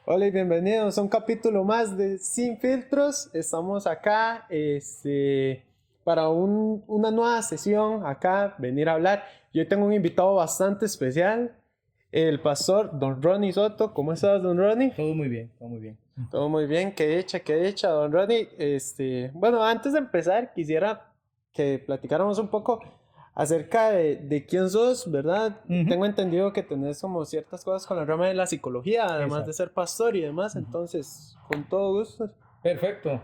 Hola y bienvenidos a un capítulo más de Sin Filtros. Estamos acá para una nueva sesión, acá, venir a hablar. Yo tengo un invitado bastante especial, el pastor Don Ronnie Soto. ¿Cómo estás, Don Ronnie? Todo muy bien, todo muy bien. Todo muy bien, qué dicha, Don Ronnie. Bueno, antes de empezar, quisiera que platicáramos un poco acerca de quién sos, ¿verdad? Ujú. Tengo entendido que tenés como ciertas cosas con la rama de la psicología, además de Exacto. ser pastor y demás, Ujú. entonces, con todo gusto. Perfecto.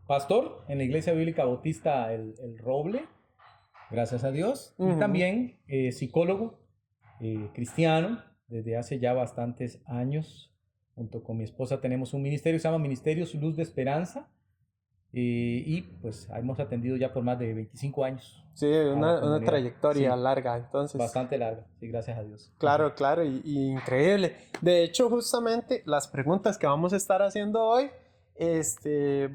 Pastor en la Iglesia Bíblica Bautista El Roble, gracias a Dios. Y Ujú. también psicólogo cristiano desde hace ya bastantes años. Junto con mi esposa tenemos un ministerio que se llama Ministerios Luz de Esperanza. Y pues hemos atendido ya por más de 25 años Sí, a la una comunidad. trayectoria Sí, larga, entonces. bastante larga. Sí, gracias a Dios. Ujú. Claro, claro, y increíble. De hecho, justamente las preguntas que vamos a estar haciendo hoy,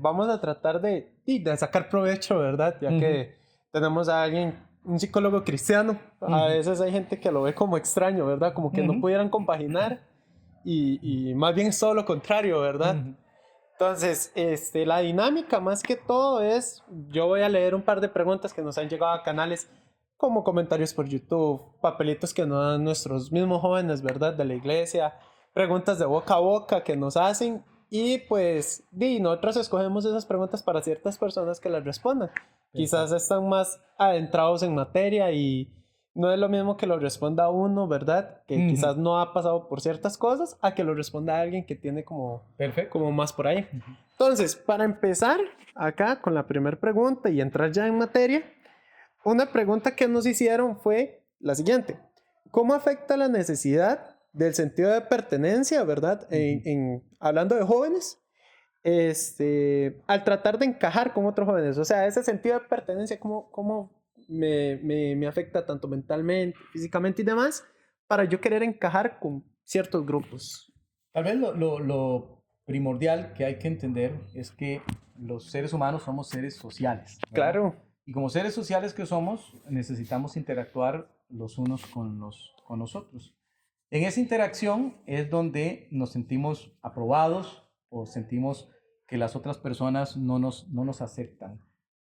vamos a tratar de sacar provecho, ¿verdad? Ya Ujú. que tenemos a alguien, un psicólogo cristiano. A Ujú. veces hay gente que lo ve como extraño, ¿verdad? Como que no Ujú. pudieran compaginar y más bien es todo lo contrario, ¿verdad? Ujú. Entonces, la dinámica más que todo es, yo voy a leer un par de preguntas que nos han llegado a canales como comentarios por YouTube, papelitos que nos dan nuestros mismos jóvenes, ¿verdad? De la iglesia, preguntas de boca a boca que nos hacen y pues, nosotros escogemos esas preguntas para ciertas personas que las respondan. Quizás Perfecto. están más adentrados en materia y no es lo mismo que lo responda uno, ¿verdad? Que Ujú. quizás no ha pasado por ciertas cosas, a que lo responda alguien que tiene Perfecto. como más por ahí. Ujú. Entonces, para empezar acá con la primera pregunta y entrar ya en materia, una pregunta que nos hicieron fue la siguiente. ¿Cómo afecta la necesidad del sentido de pertenencia, verdad? Ujú. Hablando de jóvenes, al tratar de encajar con otros jóvenes. O sea, ese sentido de pertenencia, ¿cómo me afecta tanto mentalmente, físicamente y demás, para yo querer encajar con ciertos grupos? Tal vez lo primordial que hay que entender es que los seres humanos somos seres sociales, ¿verdad? Claro. Y como seres sociales que somos, necesitamos interactuar los unos con los otros. En esa interacción es donde nos sentimos aprobados o sentimos que las otras personas no nos aceptan.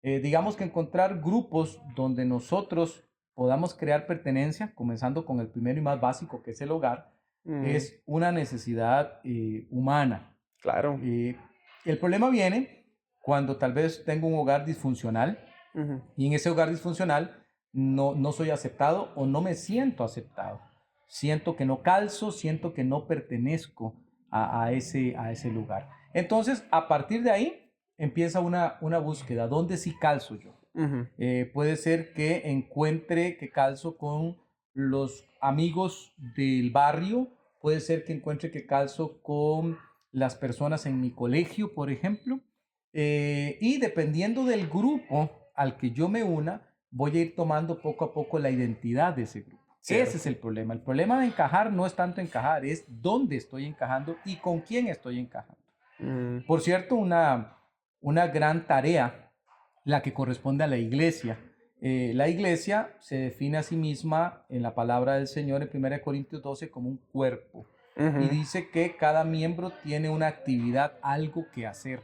Digamos que encontrar grupos donde nosotros podamos crear pertenencia, comenzando con el primero y más básico, que es el hogar, Mm, es una necesidad humana. claro. Eh, el problema viene cuando tal vez tengo un hogar disfuncional Ujú. y en ese hogar disfuncional no soy aceptado o no me siento aceptado. Siento que no calzo, siento que no pertenezco a ese lugar. Entonces, a partir de ahí, empieza una búsqueda. ¿Dónde sí calzo yo? Ujú. Puede ser que encuentre que calzo con los amigos del barrio, puede ser que encuentre que calzo con las personas en mi colegio, por ejemplo, y dependiendo del grupo al que yo me una, voy a ir tomando poco a poco la identidad de ese grupo. Ese es Cierto. el problema. El problema de encajar no es tanto encajar, es dónde estoy encajando y con quién estoy encajando. Mm, Por cierto, una gran tarea, la que corresponde a la iglesia. La iglesia se define a sí misma en la palabra del Señor en 1 Corintios 12 como un cuerpo y ujú. dice que cada miembro tiene una actividad, algo que hacer.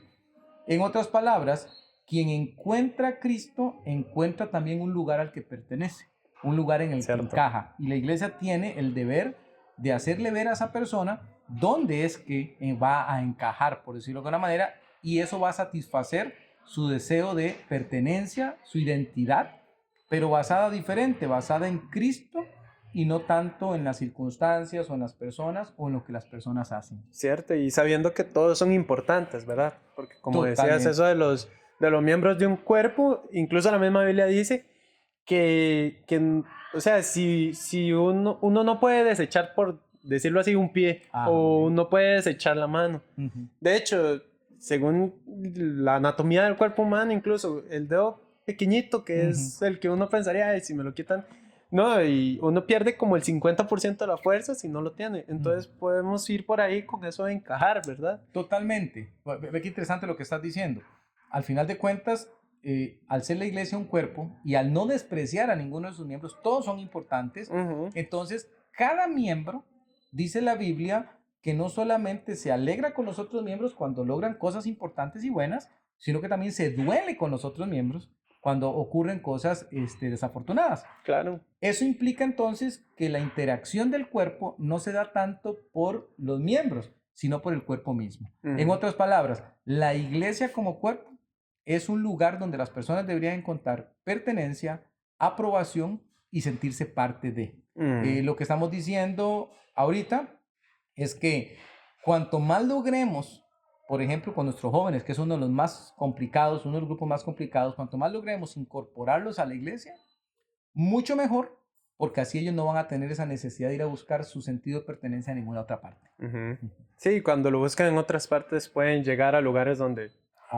En otras palabras, quien encuentra a Cristo encuentra también un lugar al que pertenece, un lugar en el que Cierto. encaja. Y la iglesia tiene el deber de hacerle ver a esa persona dónde es que va a encajar, por decirlo de alguna manera, y eso va a satisfacer su deseo de pertenencia, su identidad, pero basada diferente, basada en Cristo y no tanto en las circunstancias o en las personas o en lo que las personas hacen. Cierto, y sabiendo que todos son importantes, ¿verdad? Porque como decías, eso Totalmente. de los miembros de un cuerpo, incluso la misma Biblia dice o sea, si uno no puede desechar, por decirlo así, un pie, o Amén. no puede desechar la mano. Ujú. De hecho, según la anatomía del cuerpo humano, incluso el dedo pequeñito, que Ujú. es el que uno pensaría, "Ay, si me lo quitan, no, y uno pierde como el 50% de la fuerza si no lo tiene. Ujú. Entonces podemos ir por ahí con eso de encajar, ¿verdad? Totalmente. Ve qué interesante lo que estás diciendo. Al final de cuentas, al ser la iglesia un cuerpo y al no despreciar a ninguno de sus miembros, todos son importantes. Ujú. Entonces, cada miembro, dice la Biblia, que no solamente se alegra con los otros miembros cuando logran cosas importantes y buenas, sino que también se duele con los otros miembros cuando ocurren cosas desafortunadas. Claro. Eso implica entonces que la interacción del cuerpo no se da tanto por los miembros, sino por el cuerpo mismo. En otras palabras, la iglesia como cuerpo es un lugar donde las personas deberían encontrar pertenencia, aprobación y sentirse parte de. Lo que estamos diciendo ahorita es que cuanto más logremos, por ejemplo, con nuestros jóvenes, que es uno de los más complicados, uno de los grupos más complicados, cuanto más logremos incorporarlos a la iglesia, mucho mejor, porque así ellos no van a tener esa necesidad de ir a buscar su sentido de pertenencia en ninguna otra parte. Sí, cuando lo buscan en otras partes pueden llegar a lugares donde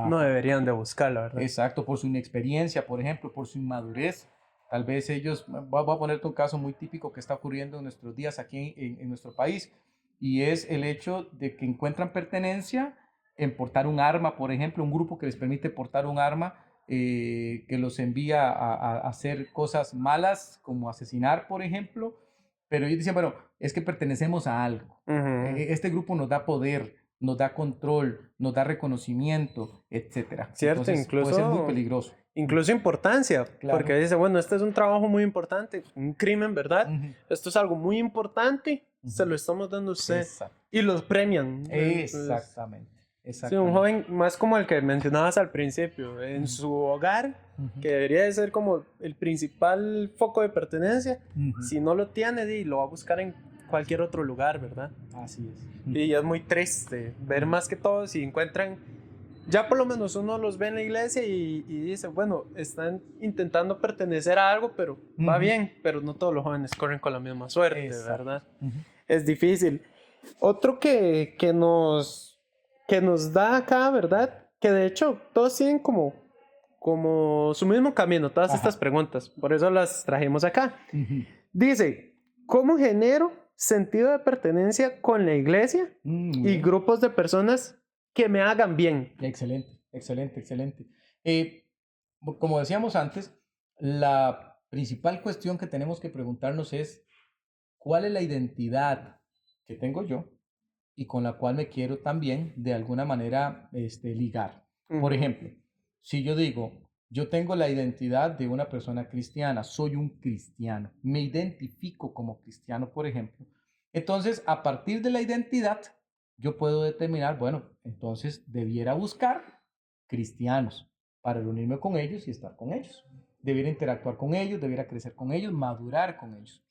no deberían de buscarlo, ¿verdad? Exacto, por su inexperiencia, por ejemplo, por su inmadurez. Tal vez ellos, voy a ponerte un caso muy típico que está ocurriendo en nuestros días aquí en nuestro país, y es el hecho de que encuentran pertenencia en portar un arma, por ejemplo, un grupo que les permite portar un arma, que los envía a hacer cosas malas, como asesinar, por ejemplo, pero ellos dicen, bueno, es que pertenecemos a algo. Este grupo nos da poder, nos da control, nos da reconocimiento, etcétera. Cierto, entonces, incluso puede ser muy peligroso. Incluso importancia, Claro. porque dice, bueno, este es un trabajo muy importante, un crimen, ¿verdad? Esto es algo muy importante, se lo estamos dando a usted. Exacto. Y los premian. Exactamente. Sí, un joven más como el que mencionabas al principio, en su hogar, que debería de ser como el principal foco de pertenencia, si no lo tiene, lo va a buscar en cualquier otro lugar, ¿verdad? Así es. Y es muy triste ver más que todo si encuentran, ya por lo menos uno los ve en la iglesia y dice, bueno, están intentando pertenecer a algo, pero va bien, pero no todos los jóvenes corren con la misma suerte, ¿verdad? Es difícil. Otro que nos da acá, ¿verdad? Que de hecho todos tienen como su mismo camino, todas estas preguntas, por eso las trajimos acá. Dice, ¿cómo genero sentido de pertenencia con la iglesia y grupos de personas que me hagan bien? Excelente, excelente, excelente. Como decíamos antes, la principal cuestión que tenemos que preguntarnos es, ¿cuál es la identidad que tengo yo y con la cual me quiero también de alguna manera ligar? Por ejemplo, si yo digo, yo tengo la identidad de una persona cristiana, soy un cristiano, me identifico como cristiano, por ejemplo, entonces a partir de la identidad yo puedo determinar, bueno, entonces debiera buscar cristianos para reunirme con ellos y estar con ellos. Debiera interactuar con ellos, debiera crecer con ellos, madurar con ellos.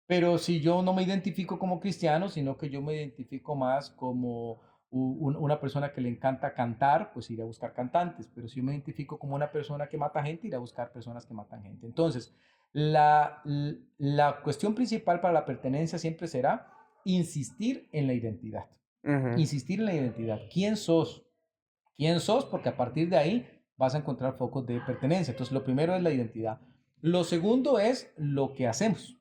Pero si yo no me identifico como cristiano, sino que yo me identifico más como una persona que le encanta cantar, pues iré a buscar cantantes. Pero si yo me identifico como una persona que mata gente, iré a buscar personas que matan gente. Entonces, la cuestión principal para la pertenencia siempre será insistir en la identidad. Insistir en la identidad. ¿Quién sos? ¿Quién sos? Porque a partir de ahí vas a encontrar focos de pertenencia. Entonces, lo primero es la identidad. Lo segundo es lo que hacemos.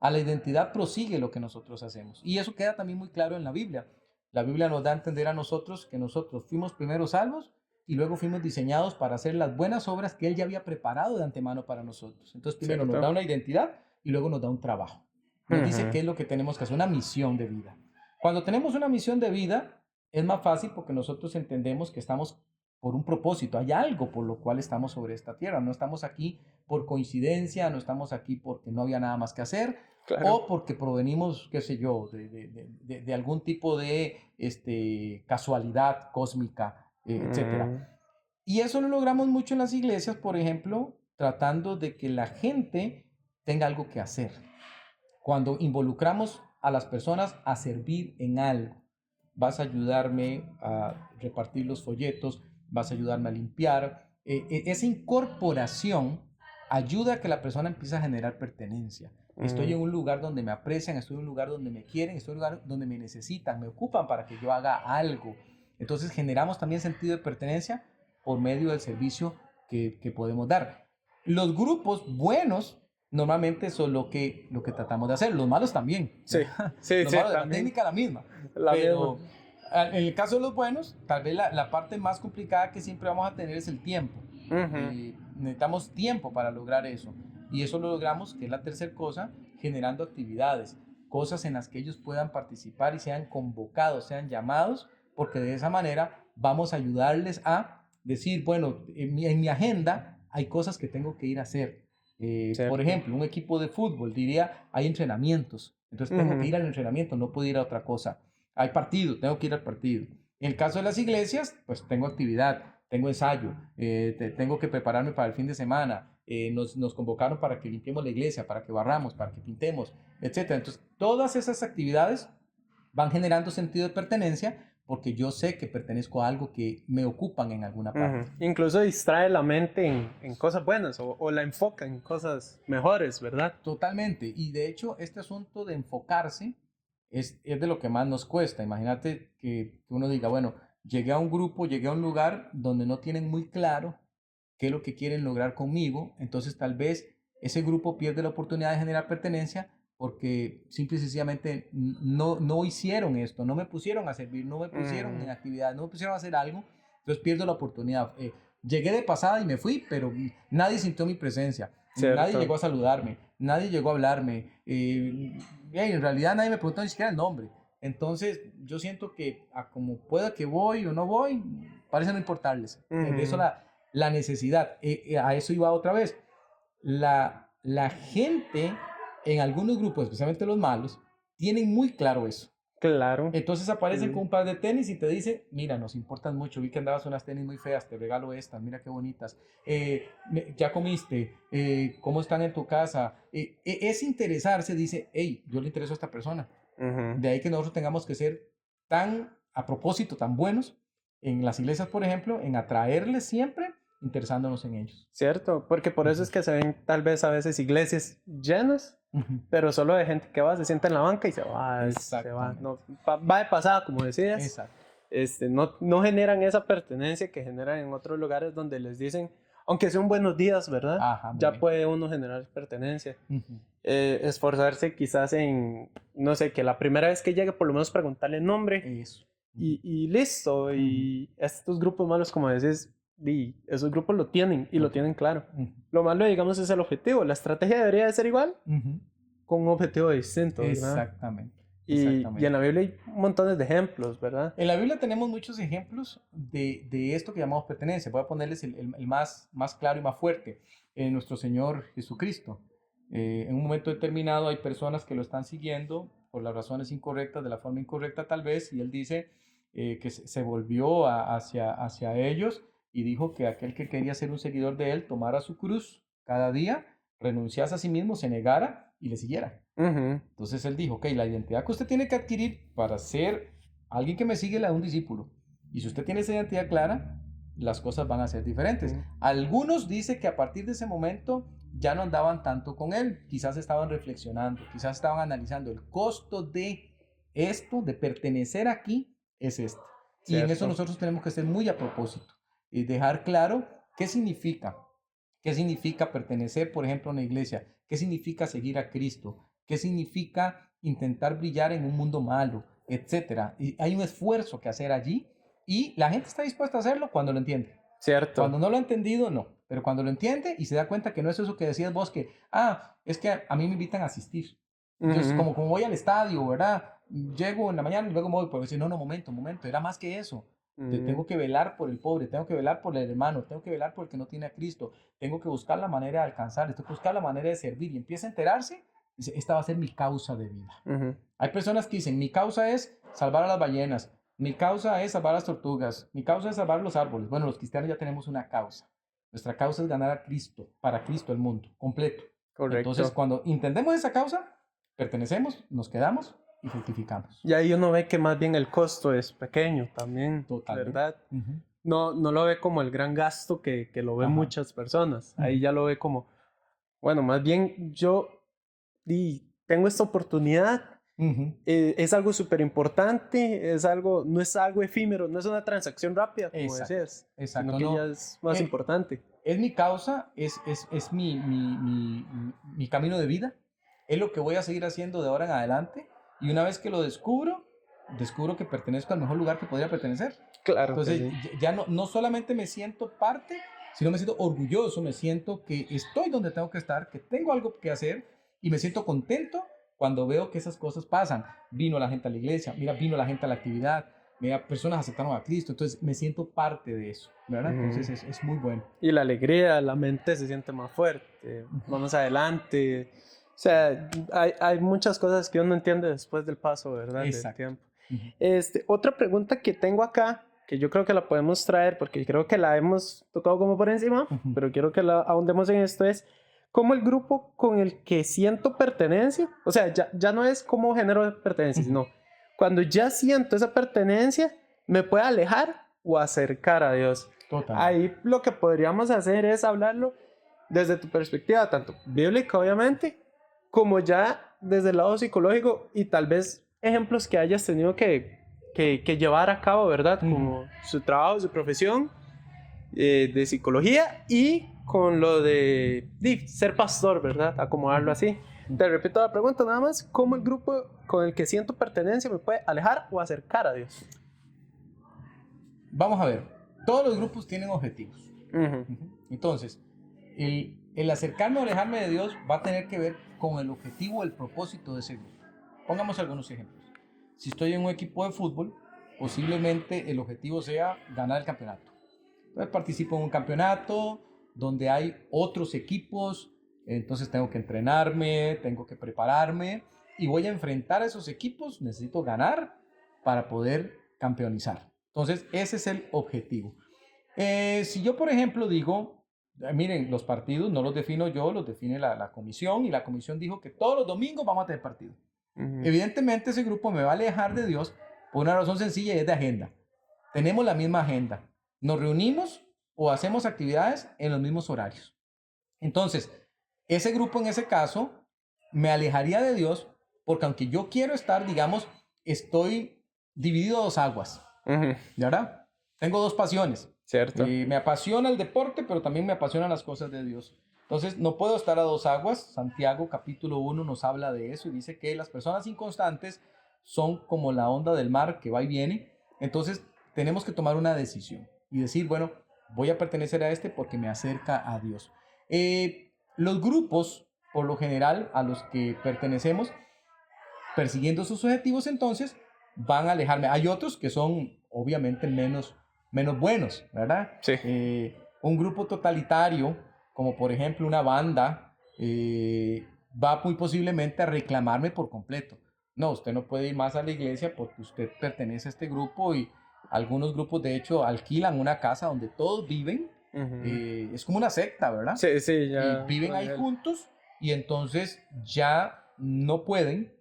A la identidad prosigue lo que nosotros hacemos. Y eso queda también muy claro en la Biblia. La Biblia nos da a entender a nosotros que nosotros fuimos primero salvos y luego fuimos diseñados para hacer las buenas obras que Él ya había preparado de antemano para nosotros. Entonces, primero nos da una identidad y luego nos da un trabajo. Nos dice qué es lo que tenemos que hacer, una misión de vida. Cuando tenemos una misión de vida, es más fácil porque nosotros entendemos que estamos por un propósito, hay algo por lo cual estamos sobre esta tierra, no estamos aquí por coincidencia, no estamos aquí porque no había nada más que hacer, o porque provenimos, qué sé yo, de algún tipo de casualidad cósmica, etc. Y eso lo logramos mucho en las iglesias, por ejemplo, tratando de que la gente tenga algo que hacer. Cuando involucramos a las personas a servir en algo, vas a ayudarme a repartir los folletos, vas a ayudarme a limpiar. Esa incorporación ayuda a que la persona empiece a generar pertenencia. Estoy en un lugar donde me aprecian, estoy en un lugar donde me quieren, estoy en un lugar donde me necesitan, me ocupan para que yo haga algo. Entonces generamos también sentido de pertenencia por medio del servicio que podemos dar. Los grupos buenos normalmente son lo que tratamos de hacer, los malos también. Sí, sí, los sí. malos, la técnica la misma. Pero en el caso de los buenos, tal vez la parte más complicada que siempre vamos a tener es el tiempo. Necesitamos tiempo para lograr eso. Y eso lo logramos, que es la tercera cosa, generando actividades. cosas en las que ellos puedan participar y sean convocados, sean llamados, porque de esa manera vamos a ayudarles a decir, bueno, en mi agenda hay cosas que tengo que ir a hacer. Por Cierto. ejemplo, un equipo de fútbol diría, hay entrenamientos, entonces tengo que ir al entrenamiento, no puedo ir a otra cosa. Hay partido, tengo que ir al partido. En el caso de las iglesias, pues tengo actividad, tengo ensayo, tengo que prepararme para el fin de semana, nos convocaron para que limpiemos la iglesia, para que barramos, para que pintemos, etcétera. Entonces, todas esas actividades van generando sentido de pertenencia porque yo sé que pertenezco a algo que me ocupan en alguna parte. Incluso distrae la mente en cosas buenas o la enfoca en cosas mejores, ¿verdad? Totalmente. Y de hecho, este asunto de enfocarse es de lo que más nos cuesta. Imagínate que uno diga, bueno, llegué a un grupo, llegué a un lugar donde no tienen muy claro qué es lo que quieren lograr conmigo, entonces tal vez ese grupo pierde la oportunidad de generar pertenencia porque simple y sencillamente no hicieron esto, no me pusieron a servir, no me pusieron en actividad, no me pusieron a hacer algo, entonces pierdo la oportunidad. Llegué de pasada y me fui, pero nadie sintió mi presencia, nadie Cierto. llegó a saludarme, nadie llegó a hablarme, en realidad nadie me preguntó ni siquiera el nombre. Entonces yo siento que a como pueda que voy o no voy, parece no importarles. De eso la necesidad. A eso iba otra vez. La gente en algunos grupos, especialmente los malos, tienen muy claro eso. Claro. Entonces aparecen con un par de tenis y te dicen, mira, nos importan mucho, vi que andabas unas tenis muy feas, te regalo estas, mira qué bonitas. Ya comiste, ¿cómo están en tu casa? Es interesarse, dice, hey, yo le intereso a esta persona. De ahí que nosotros tengamos que ser tan, a propósito, tan buenos en las iglesias, por ejemplo, en atraerles siempre interesándonos en ellos. Cierto, porque por eso es que se ven tal vez a veces iglesias llenas, pero solo de gente que va, se sienta en la banca y se va, no, va de pasada, como decías. Exacto. No generan esa pertenencia que generan en otros lugares donde les dicen, aunque sean buenos días, ¿verdad? Ajá, Ya bien. puede uno generar pertenencia. Esforzarse quizás en, no sé, que la primera vez que llegue por lo menos preguntarle el nombre Eso. y listo. Y estos grupos malos, como decís, esos grupos lo tienen y lo tienen claro. Lo malo, digamos, es el objetivo. La estrategia debería de ser igual con un objetivo distinto, ¿verdad? Exactamente. Y en la Biblia hay montones de ejemplos, ¿verdad? En la Biblia tenemos muchos ejemplos de esto que llamamos pertenencia. Voy a ponerles el más claro y más fuerte. Nuestro Señor Jesucristo. En un momento determinado hay personas que lo están siguiendo por las razones incorrectas, de la forma incorrecta tal vez, y Él dice que se volvió hacia ellos y dijo que aquel que quería ser un seguidor de Él tomara su cruz cada día, renunciase a sí mismo, se negara y le siguiera. Entonces él dijo, ok, la identidad que usted tiene que adquirir para ser alguien que me sigue es la de un discípulo. Y si usted tiene esa identidad clara, las cosas van a ser diferentes. Algunos dicen que a partir de ese momento ya no andaban tanto con él, quizás estaban reflexionando, quizás estaban analizando el costo de esto, de pertenecer aquí, es este. Y en eso nosotros tenemos que ser muy a propósito y dejar claro qué significa pertenecer, por ejemplo, a una iglesia, qué significa seguir a Cristo, qué significa intentar brillar en un mundo malo, etcétera. Y hay un esfuerzo que hacer allí y la gente está dispuesta a hacerlo cuando lo entiende. Cierto. Cuando no lo ha entendido, no. Pero cuando lo entiende y se da cuenta que no es eso que decías vos, que, es que a mí me invitan a asistir. Entonces, como voy al estadio, ¿verdad? Llego en la mañana y luego me voy, pero decir, no, momento, era más que eso. Tengo que velar por el pobre, tengo que velar por el hermano, tengo que velar por el que no tiene a Cristo, tengo que buscar la manera de alcanzar, tengo que buscar la manera de servir y empieza a enterarse, dice, esta va a ser mi causa de vida. Hay personas que dicen, mi causa es salvar a las ballenas, mi causa es salvar a las tortugas, mi causa es salvar los árboles. Bueno, los cristianos ya tenemos una causa. Nuestra causa es ganar a Cristo, para Cristo el mundo, completo. Correcto. Entonces, cuando entendemos esa causa, pertenecemos, nos quedamos y fructificamos. Y ahí uno ve que más bien el costo es pequeño también, Totalmente. ¿verdad? No lo ve como el gran gasto que lo ven muchas personas. Ahí ya lo ve como, bueno, más bien yo tengo esta oportunidad, es algo súper importante, no es algo efímero, no es una transacción rápida, como decías, sino que ya es más importante. Es mi causa, es mi camino de vida, es lo que voy a seguir haciendo de ahora en adelante, y una vez que lo descubro que pertenezco al mejor lugar que podría pertenecer. Claro. Entonces, ya no solamente me siento parte, sino me siento orgulloso, me siento que estoy donde tengo que estar, que tengo algo que hacer, y me siento contento cuando veo que esas cosas pasan. Vino la gente a la iglesia, mira, vino la gente a la actividad, mira, personas aceptaron a Cristo, entonces me siento parte de eso, ¿verdad? Entonces es muy bueno. Y la alegría, la mente se siente más fuerte, vamos adelante. O sea, hay muchas cosas que uno entiende después del paso, ¿verdad? Exacto. Del tiempo. Otra pregunta que tengo acá, que yo creo que la podemos traer, porque creo que la hemos tocado como por encima, pero quiero que la ahondemos en esto, es cómo el grupo con el que siento pertenencia, o sea, ya no es como género pertenencia, sino cuando ya siento esa pertenencia, me puede alejar o acercar a Dios. Total. Ahí lo que podríamos hacer es hablarlo desde tu perspectiva, tanto bíblica, obviamente, como ya desde el lado psicológico y tal vez ejemplos que hayas tenido que llevar a cabo, ¿verdad? Como su trabajo, su profesión de psicología y con lo de ser pastor, ¿verdad? Acomodarlo así. Te repito la pregunta nada más, ¿cómo el grupo con el que siento pertenencia me puede alejar o acercar a Dios? Vamos a ver, todos los grupos tienen objetivos. Entonces, el acercarme o alejarme de Dios va a tener que ver con el objetivo o el propósito de ese grupo. Pongamos algunos ejemplos. Si estoy en un equipo de fútbol, posiblemente el objetivo sea ganar el campeonato. Entonces participo en un campeonato donde hay otros equipos, entonces tengo que entrenarme, tengo que prepararme y voy a enfrentar a esos equipos, necesito ganar para poder campeonizar. Entonces ese es el objetivo. Si yo, por ejemplo, digo, miren, los partidos no los defino yo, los define la comisión y la comisión dijo que todos los domingos vamos a tener partido. Evidentemente ese grupo me va a alejar de Dios por una razón sencilla y es de agenda. Tenemos la misma agenda. Nos reunimos o hacemos actividades en los mismos horarios. Entonces, ese grupo en ese caso me alejaría de Dios porque aunque yo quiero estar, digamos, estoy dividido a dos aguas. ¿Verdad? Tengo dos pasiones. Cierto. Me apasiona el deporte, pero también me apasionan las cosas de Dios. Entonces, no puedo estar a dos aguas. Santiago capítulo 1 nos habla de eso y dice que las personas inconstantes son como la onda del mar que va y viene. Entonces, tenemos que tomar una decisión y decir, bueno, voy a pertenecer a este porque me acerca a Dios. Los grupos, por lo general, a los que pertenecemos, persiguiendo sus objetivos, entonces, van a alejarme. Hay otros que son, obviamente, menos buenos, ¿verdad? Sí. Un grupo totalitario, como por ejemplo una banda, va muy posiblemente a reclamarme por completo. No, usted no puede ir más a la iglesia porque usted pertenece a este grupo y algunos grupos de hecho alquilan una casa donde todos viven. Es como una secta, ¿verdad? Sí, sí, ya. Y viven ahí juntos y entonces ya no pueden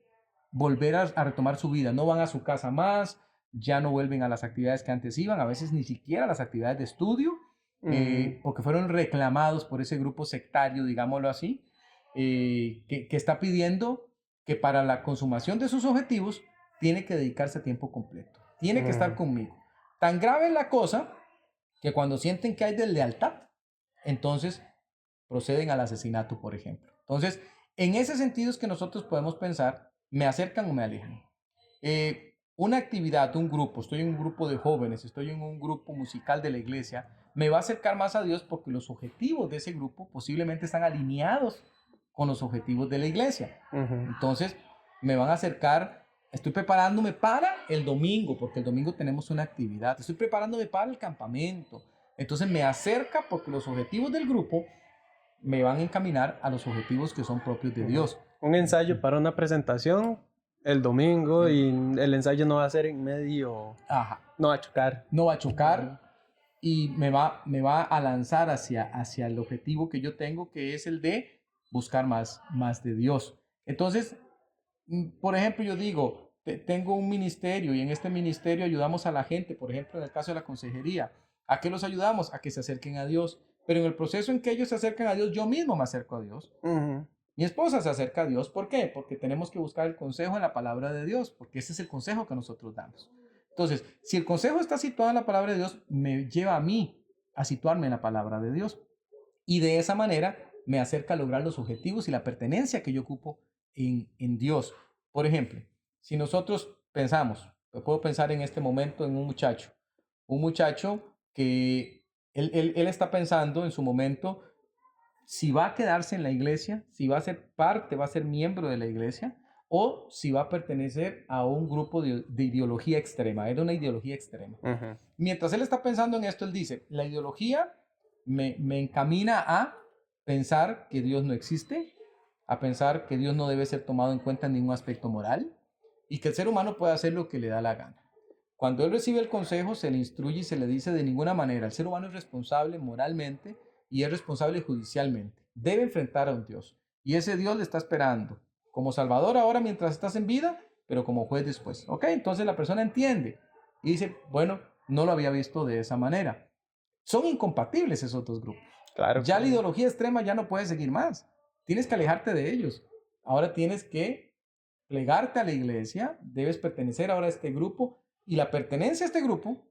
volver a retomar su vida, no van a su casa más, ya no vuelven a las actividades que antes iban, a veces ni siquiera a las actividades de estudio, porque fueron reclamados por ese grupo sectario, digámoslo así, que está pidiendo que para la consumación de sus objetivos tiene que dedicarse a tiempo completo, tiene que estar conmigo. Tan grave es la cosa que cuando sienten que hay deslealtad, entonces proceden al asesinato, por ejemplo. Entonces, en ese sentido es que nosotros podemos pensar, ¿me acercan o me alejan? Una actividad, un grupo, estoy en un grupo de jóvenes, estoy en un grupo musical de la iglesia, me va a acercar más a Dios porque los objetivos de ese grupo posiblemente están alineados con los objetivos de la iglesia. Entonces, me van a acercar, estoy preparándome para el domingo, porque el domingo tenemos una actividad, estoy preparándome para el campamento. Entonces, me acerca porque los objetivos del grupo me van a encaminar a los objetivos que son propios de Dios. Un ensayo para una presentación el domingo y el ensayo no va a ser en medio. Ajá. No va a chocar. No va a chocar y me va a lanzar hacia el objetivo que yo tengo, que es el de buscar más de Dios. Entonces, por ejemplo, yo digo, tengo un ministerio y en este ministerio ayudamos a la gente, por ejemplo, en el caso de la consejería. ¿A qué los ayudamos? A que se acerquen a Dios. Pero en el proceso en que ellos se acercan a Dios, yo mismo me acerco a Dios. Mi esposa se acerca a Dios. ¿Por qué? Porque tenemos que buscar el consejo en la palabra de Dios, porque ese es el consejo que nosotros damos. Entonces, si el consejo está situado en la palabra de Dios, me lleva a mí a situarme en la palabra de Dios. Y de esa manera me acerca a lograr los objetivos y la pertenencia que yo ocupo en Dios. Por ejemplo, si nosotros pensamos, puedo pensar en este momento en un muchacho que él está pensando en su momento si va a quedarse en la iglesia, si va a ser parte, va a ser miembro de la iglesia, o si va a pertenecer a un grupo de ideología extrema. Era una ideología extrema. Ujú. Mientras él está pensando en esto, él dice, la ideología me encamina a pensar que Dios no existe, a pensar que Dios no debe ser tomado en cuenta en ningún aspecto moral y que el ser humano puede hacer lo que le da la gana. Cuando él recibe el consejo, se le instruye y se le dice de ninguna manera, el ser humano es responsable moralmente y es responsable judicialmente. Debe enfrentar a un Dios y ese Dios le está esperando como Salvador ahora mientras estás en vida, pero como juez después. ¿Ok? Entonces la persona entiende y dice, bueno, no lo había visto de esa manera. Son incompatibles esos dos grupos. Claro. Ya la ideología extrema ya no puede seguir más. Tienes que alejarte de ellos. Ahora tienes que plegarte a la iglesia, debes pertenecer ahora a este grupo y la pertenencia a este grupo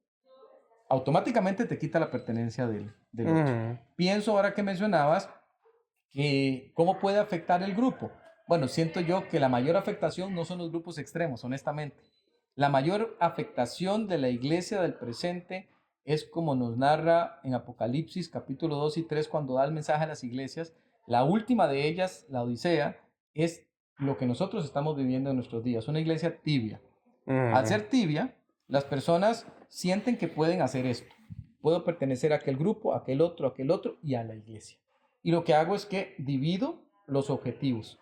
automáticamente te quita la pertenencia del otro. Pienso ahora que mencionabas que cómo puede afectar el grupo. Bueno, siento yo que la mayor afectación no son los grupos extremos, honestamente. La mayor afectación de la iglesia del presente es como nos narra en Apocalipsis capítulo 2 y 3 cuando da el mensaje a las iglesias. La última de ellas, la Odisea, es lo que nosotros estamos viviendo en nuestros días, una iglesia tibia. Al ser tibia, las personas sienten que pueden hacer esto. Puedo pertenecer a aquel grupo, a aquel otro y a la iglesia. Y lo que hago es que divido los objetivos.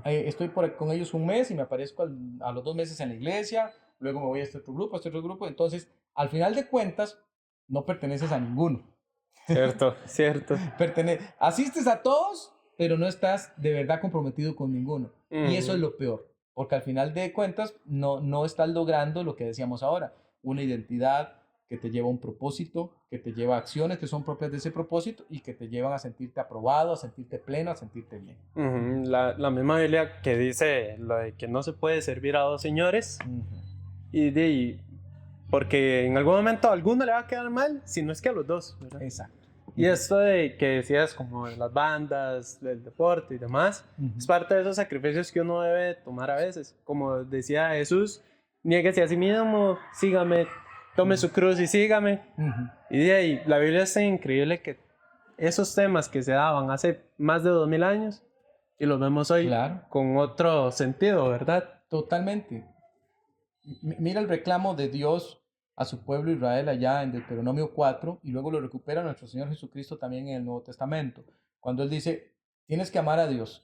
Estoy con ellos un mes y me aparezco a los 2 meses en la iglesia, luego me voy a este otro grupo. Entonces, al final de cuentas, no perteneces a ninguno. Cierto, cierto. Asistes a todos, pero no estás de verdad comprometido con ninguno. Y eso es lo peor, porque al final de cuentas no estás logrando lo que decíamos ahora, una identidad que te lleva a un propósito, que te lleva a acciones que son propias de ese propósito y que te llevan a sentirte aprobado, a sentirte pleno, a sentirte bien. La misma Biblia que dice lo de que no se puede servir a dos señores y porque en algún momento a alguno le va a quedar mal, si no es que a los dos, ¿verdad? Exacto. Y esto de que decías como las bandas, del deporte y demás, es parte de esos sacrificios que uno debe tomar a veces. Como decía Jesús, niéguese a sí mismo, sígame, tome su cruz y sígame. Y de ahí, la Biblia es increíble que esos temas que se daban hace más de 2000 años y los vemos hoy con otro sentido, ¿verdad? Totalmente. Mira el reclamo de Dios a su pueblo Israel allá en Deuteronomio 4 y luego lo recupera nuestro Señor Jesucristo también en el Nuevo Testamento, cuando Él dice, tienes que amar a Dios,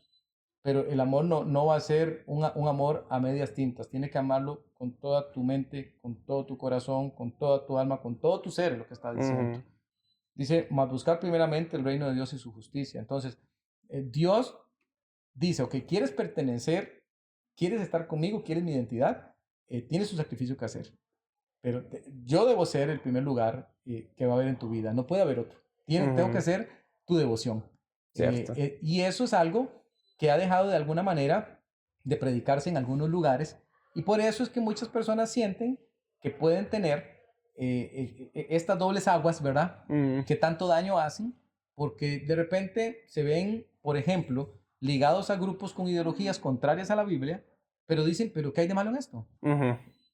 pero el amor no va a ser un amor a medias tintas, tienes que amarlo con toda tu mente, con todo tu corazón, con toda tu alma, con todo tu ser, es lo que está diciendo. Dice, mas buscar primeramente el reino de Dios y su justicia. Entonces, Dios dice, ok, ¿quieres pertenecer? ¿Quieres estar conmigo? ¿Quieres mi identidad? Tienes un sacrificio que hacer. Pero yo debo ser el primer lugar que va a haber en tu vida. No puede haber otro. Tengo que ser tu devoción. Y eso es algo que ha dejado de alguna manera de predicarse en algunos lugares. Y por eso es que muchas personas sienten que pueden tener estas dobles aguas, ¿verdad? Que tanto daño hacen. Porque de repente se ven, por ejemplo, ligados a grupos con ideologías contrarias a la Biblia. Pero dicen, ¿pero qué hay de malo en esto?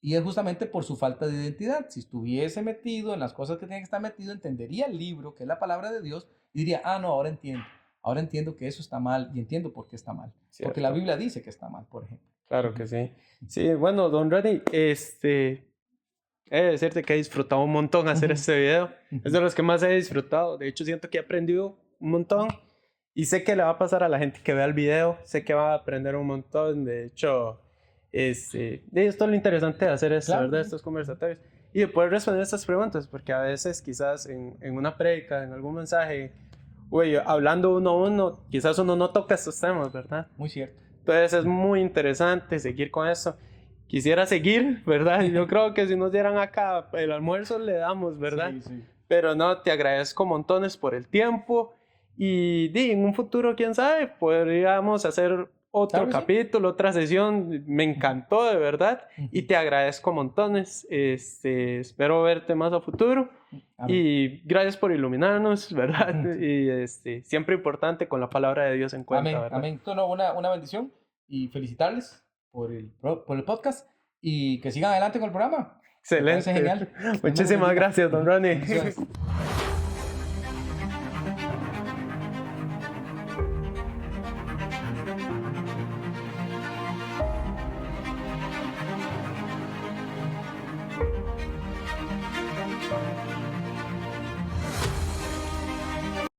Y es justamente por su falta de identidad. Si estuviese metido en las cosas que tiene que estar metido, entendería el libro, que es la palabra de Dios, y diría, no, ahora entiendo. Ahora entiendo que eso está mal y entiendo por qué está mal. Cierto. Porque la Biblia dice que está mal, por ejemplo. Claro que sí. Sí, bueno, don Ronnie, he de decirte que he disfrutado un montón hacer este video. Es de los que más he disfrutado. De hecho, siento que he aprendido un montón. Y sé que le va a pasar a la gente que vea el video. Sé que va a aprender un montón. De hecho, esto es lo interesante de hacer esto, ¿verdad? Estos conversatorios. Y de poder responder estas preguntas. Porque a veces, quizás en una prédica, en algún mensaje, hablando uno a uno, quizás uno no toca estos temas, ¿verdad? Muy cierto. Entonces es muy interesante seguir con eso. Quisiera seguir, ¿verdad? Yo creo que si nos dieran acá el almuerzo le damos, ¿verdad? Sí. Pero no, te agradezco montones por el tiempo y en un futuro, quién sabe, podríamos hacer otro capítulo, otra sesión. Me encantó, de verdad, y te agradezco montones. Espero verte más a futuro. Amén. Y gracias por iluminarnos, ¿verdad? Y siempre importante con la palabra de Dios en cuenta, amén, ¿verdad? Amén. Una bendición y felicitarles por el podcast y que sigan adelante con el programa. Excelente. Genial. Muchísimas gracias, don Ronnie. Bye.